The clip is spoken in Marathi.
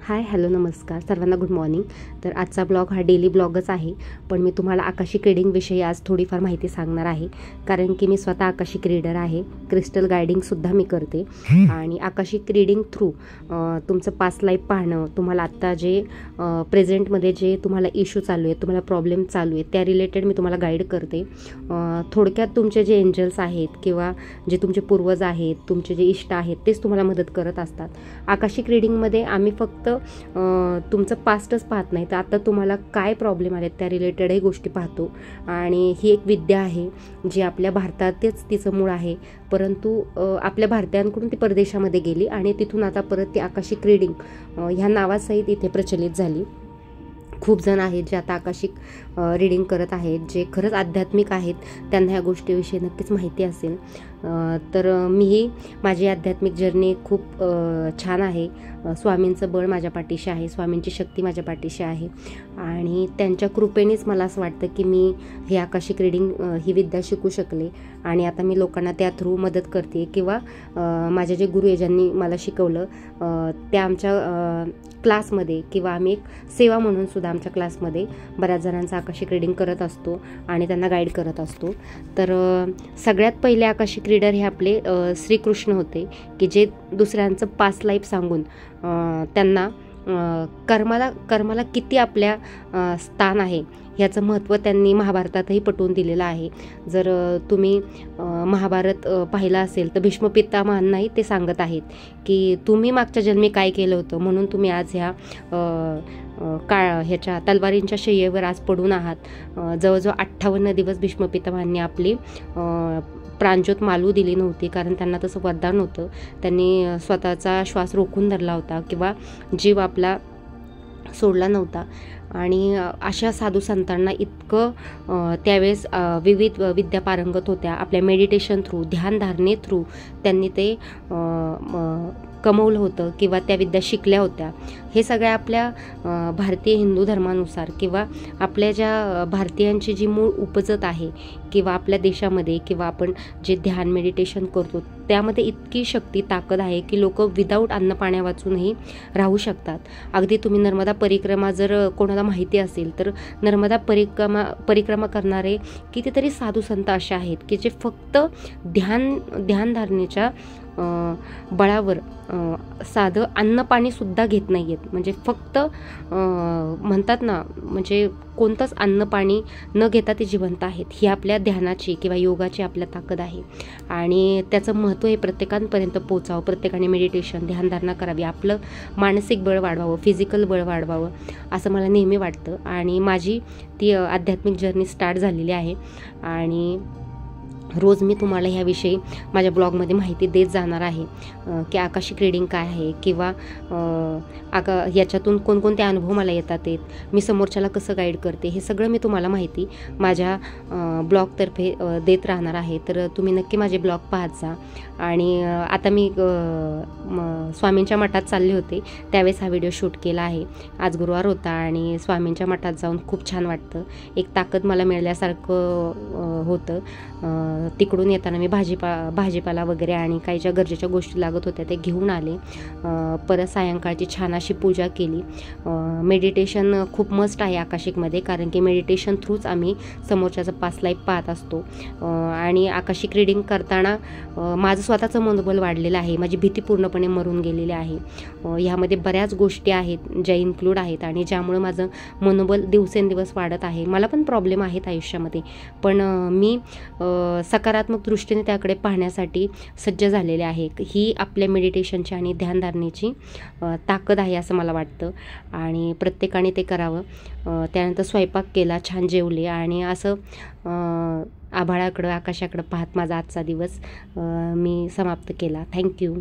हाय हॅलो नमस्कार सर्वांना गुड मॉर्निंग। तर आजचा ब्लॉग हा डेली ब्लॉगच आहे, पण मी तुम्हाला आकाशिक रीडिंगविषयी आज थोडीफार माहिती सांगणार आहे, कारण की मी स्वतः आकाशिक रीडर आहे। क्रिस्टल गायडिंगसुद्धा मी करते आणि आकाशिक रीडिंग थ्रू तुमचं पास्ट लाईफ पाहणं, तुम्हाला आत्ता जे प्रेझेंटमध्ये जे तुम्हाला इश्यू चालू आहे, तुम्हाला प्रॉब्लेम चालू आहे, त्या रिलेटेड मी तुम्हाला गाईड करते। थोडक्यात तुमचे जे एंजल्स आहेत किंवा जे तुमचे पूर्वज आहेत, तुमचे जे इष्ट आहेत, तेच तुम्हाला मदत करत असतात। आकाशिक रीडिंगमध्ये आम्ही फक्त तुमचं पास्टच पाहत नाही, तर आता तुम्हाला काय प्रॉब्लेम आले त्या रिलेटेडही गोष्टी पाहतो। आणि ही एक विद्या आहे जी आपल्या भारतातच तिचं मूळ आहे, परंतु आपल्या भारतीयांकडून ती परदेशामध्ये गेली आणि तिथून आता परत ती आकाशिक रीडिंग ह्या नावासहित इथे प्रचलित झाली। खूप जण आहेत जे आता आकाशिक रीडिंग करत आहेत, जे खरंच आध्यात्मिक आहेत, त्यांना ह्या गोष्टीविषयी नक्कीच माहिती असेल। तर मीही माझी आध्यात्मिक जर्नी खूप छान आहे। स्वामींचं बळ माझ्या पाठीशी आहे, स्वामींची शक्ती माझ्या पाठीशी आहे आणि त्यांच्या कृपेनेच मला असं वाटतं की मी हे आकाशिक रीडिंग ही विद्या शिकू शकले आणि आता मी लोकांना त्या थ्रू मदत करते किंवा माझे जे गुरु ज्यांनी मला शिकवलं त्या आमच्या क्लासमध्ये किंवा आम्ही एक सेवा म्हणून सुद्धा आमच्या क्लासमध्ये बऱ्याच जणांचं आकाशिक रीडिंग करत असतो आणि त्यांना गाईड करत असतो। तर सगळ्यात पहिले आकाशिक रीडर हे आपले श्रीकृष्ण होते, की जे दुसऱ्यांचं पास्ट लाईफ सांगून त्यांना कर्माला किती आपल्या स्थान आहे ह्याचं महत्त्व त्यांनी महाभारतातही पटवून दिलेलं आहे। जर तुम्ही महाभारत पाहिलं असेल तर भीष्म पितामहांनाही ते सांगत आहेत की तुम्ही मागच्या जन्मी काय केलं होतं, म्हणून तुम्ही आज ह्या ह्याच्या तलवारींच्या शय्येवर आज पडून आहात। जवळजवळ 58 दिवस भीष्म पितामहांनी आपली प्राणज्योत मालू दिली नव्हती, कारण त्यांना तसं वरदान होतं। त्यांनी स्वतःचा श्वास रोखून धरला होता किंवा जीव आपला सोडला नव्हता। आणि अशा साधू संतांना इतकं त्यावेळेस विविध विद्या पारंगत होत्या, आपल्या मेडिटेशन थ्रू, ध्यानधारणे थ्रू त्यांनी ते कमवलं होतं किंवा त्या विद्या शिकल्या होत्या। हे सगळ्या आपल्या भारतीय हिंदू धर्मानुसार किंवा आपल्या ज्या भारतीयांची जी मूळ उपजत आहे किंवा आपल्या देशामध्ये किंवा आपण जे ध्यान मेडिटेशन करतो त्यामध्ये इतकी शक्ती ताकद आहे की लोक विदाऊट अन्न पाण्या वाचूनही राहू शकतात। अगदी तुम्ही नर्मदा परिक्रमा जर कोणाला माहिती असेल तर नर्मदा परिक्रमा करणारे कितीतरी साधू संत असे आहेत की जे फक्त ध्यानधारणेच्या बळावर साधं अन्न पाणी सुद्धा घेत नाही आहेत, म्हणजे फक्त म्हणतात ना, म्हणजे कोणतंच अन्न पाणी न घेता ते जिवंत आहेत। ही आपल्या ध्यानाची किंवा योगाची आपल्या ताकद आहे आणि त्याचं महत्त्व हे प्रत्येकांपर्यंत पोचावं, प्रत्येकाने मेडिटेशन ध्यानधारणा करावी, आपलं मानसिक बळ वाढवावं, फिजिकल बळ वाढवावं असं मला नेहमी वाटतं। आणि माझी ती आध्यात्मिक जर्नी स्टार्ट झालेली आहे आणि रोज मी तुम्हाला ह्याविषयी माझ्या ब्लॉगमध्ये माहिती देत जाणार आहे की आकाशिक रीडिंग काय आहे किंवा याच्यातून कोणकोणते अनुभव मला येतात, मी समोरच्याला कसं गाईड करते, हे सगळं मी तुम्हाला माहिती माझ्या ब्लॉगतर्फे देत राहणार आहे। तर तुम्ही नक्की माझे ब्लॉग पाहत जा। आणि आता मी स्वामींच्या मठात चालले होते त्यावेळेस हा व्हिडिओ शूट केला आहे। आज गुरुवार होता आणि स्वामींच्या मठात जाऊन खूप छान वाटतं, एक ताकद मला मिळाल्यासारखं होतं। तिकडून येताना मी भाजीपाला वगैरे आणि काही ज्या गरजेच्या गोष्टी लागत होत्या ते घेऊन आले। परत सायंकाळची छान अशी पूजा केली। मेडिटेशन खूप मस्ट आहे आकाशिकमध्ये, कारण की मेडिटेशन थ्रूच आम्ही समोरच्याचं पास्ट लाईफ पाहत असतो। आणि आकाशिक रीडिंग करताना माझं स्वतःचं मनोबल वाढलेलं आहे, माझी भीती पूर्णपणे मरून गेलेली आहे। ह्यामध्ये बऱ्याच गोष्टी आहेत ज्या इन्क्लूड आहेत आणि ज्यामुळे माझं मनोबल दिवसेंदिवस वाढत आहे। मला पण प्रॉब्लेम आहेत आयुष्यामध्ये, पण मी सकारात्मक दृष्टीने त्याकडे पाहण्यासाठी सज्ज झालेले आहे। ही आपल्या मेडिटेशनची आणि ध्यानधारणेची ताकद आहे असं मला वाटतं आणि प्रत्येकाने ते करावं। त्यानंतर स्वयंपाक केला, छान जेवले आणि असं आभाळाकडं आकाशाकडं पाहत माझा आजचा दिवस मी समाप्त केला। थँक्यू।